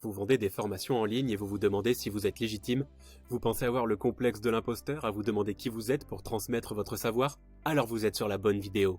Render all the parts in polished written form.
Vous vendez des formations en ligne et vous vous demandez si vous êtes légitime? Vous pensez avoir le complexe de l'imposteur à vous demander qui vous êtes pour transmettre votre savoir? Alors vous êtes sur la bonne vidéo.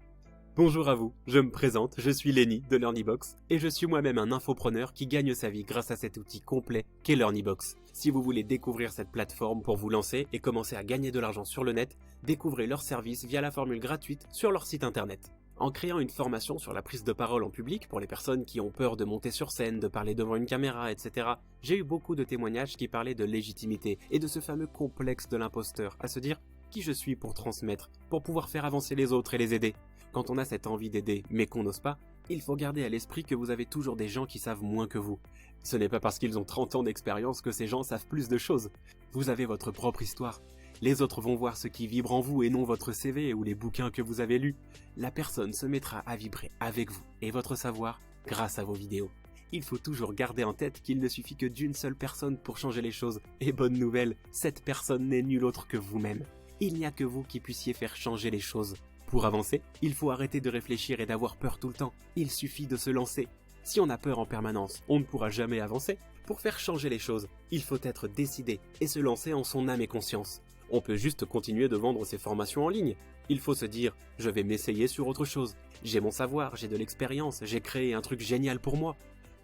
Bonjour à vous, je me présente, je suis Lenny de LearnyBox et je suis moi-même un infopreneur qui gagne sa vie grâce à cet outil complet qu'est LearnyBox. Si vous voulez découvrir cette plateforme pour vous lancer et commencer à gagner de l'argent sur le net, découvrez leurs services via la formule gratuite sur leur site internet. En créant une formation sur la prise de parole en public pour les personnes qui ont peur de monter sur scène, de parler devant une caméra, etc., j'ai eu beaucoup de témoignages qui parlaient de légitimité et de ce fameux complexe de l'imposteur, à se dire qui je suis pour transmettre, pour pouvoir faire avancer les autres et les aider. Quand on a cette envie d'aider mais qu'on n'ose pas, il faut garder à l'esprit que vous avez toujours des gens qui savent moins que vous. Ce n'est pas parce qu'ils ont 30 ans d'expérience que ces gens savent plus de choses. Vous avez votre propre histoire. Les autres vont voir ce qui vibre en vous et non votre CV ou les bouquins que vous avez lus. La personne se mettra à vibrer avec vous et votre savoir grâce à vos vidéos. Il faut toujours garder en tête qu'il ne suffit que d'une seule personne pour changer les choses. Et bonne nouvelle, cette personne n'est nulle autre que vous-même. Il n'y a que vous qui puissiez faire changer les choses. Pour avancer, il faut arrêter de réfléchir et d'avoir peur tout le temps. Il suffit de se lancer. Si on a peur en permanence, on ne pourra jamais avancer. Pour faire changer les choses, il faut être décidé et se lancer en son âme et conscience. On peut juste continuer de vendre ses formations en ligne. Il faut se dire, je vais m'essayer sur autre chose. J'ai mon savoir, j'ai de l'expérience, j'ai créé un truc génial pour moi.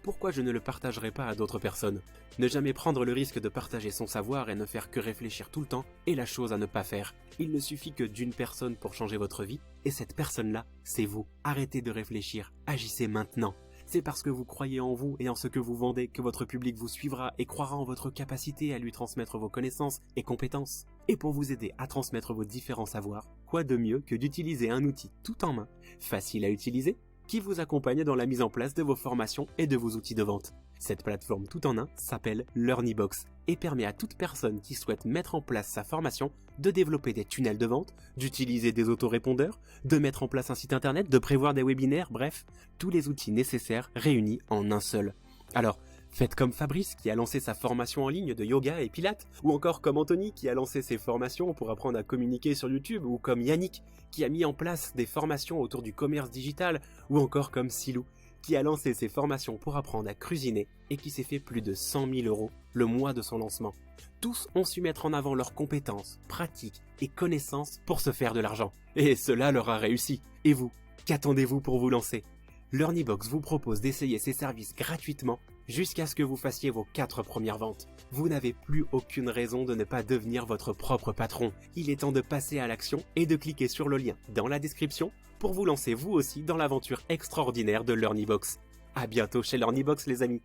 Pourquoi je ne le partagerai pas à d'autres personnes? Ne jamais prendre le risque de partager son savoir et ne faire que réfléchir tout le temps est la chose à ne pas faire. Il ne suffit que d'une personne pour changer votre vie, et cette personne-là, c'est vous. Arrêtez de réfléchir, agissez maintenant. C'est parce que vous croyez en vous et en ce que vous vendez que votre public vous suivra et croira en votre capacité à lui transmettre vos connaissances et compétences. Et pour vous aider à transmettre vos différents savoirs, quoi de mieux que d'utiliser un outil tout en main, facile à utiliser, qui vous accompagne dans la mise en place de vos formations et de vos outils de vente. Cette plateforme tout en un s'appelle LearnyBox et permet à toute personne qui souhaite mettre en place sa formation de développer des tunnels de vente, d'utiliser des autorépondeurs, de mettre en place un site internet, de prévoir des webinaires, bref, tous les outils nécessaires réunis en un seul. Alors, faites comme Fabrice qui a lancé sa formation en ligne de yoga et pilates, ou encore comme Anthony qui a lancé ses formations pour apprendre à communiquer sur YouTube, ou comme Yannick qui a mis en place des formations autour du commerce digital, ou encore comme Silou qui a lancé ses formations pour apprendre à cuisiner et qui s'est fait plus de 100 000 € le mois de son lancement. Tous ont su mettre en avant leurs compétences, pratiques et connaissances pour se faire de l'argent. Et cela leur a réussi. Et vous, qu'attendez-vous pour vous lancer? LearnyBox vous propose d'essayer ses services gratuitement jusqu'à ce que vous fassiez vos 4 premières ventes. Vous n'avez plus aucune raison de ne pas devenir votre propre patron. Il est temps de passer à l'action et de cliquer sur le lien dans la description pour vous lancer vous aussi dans l'aventure extraordinaire de LearnyBox. À bientôt chez LearnyBox les amis.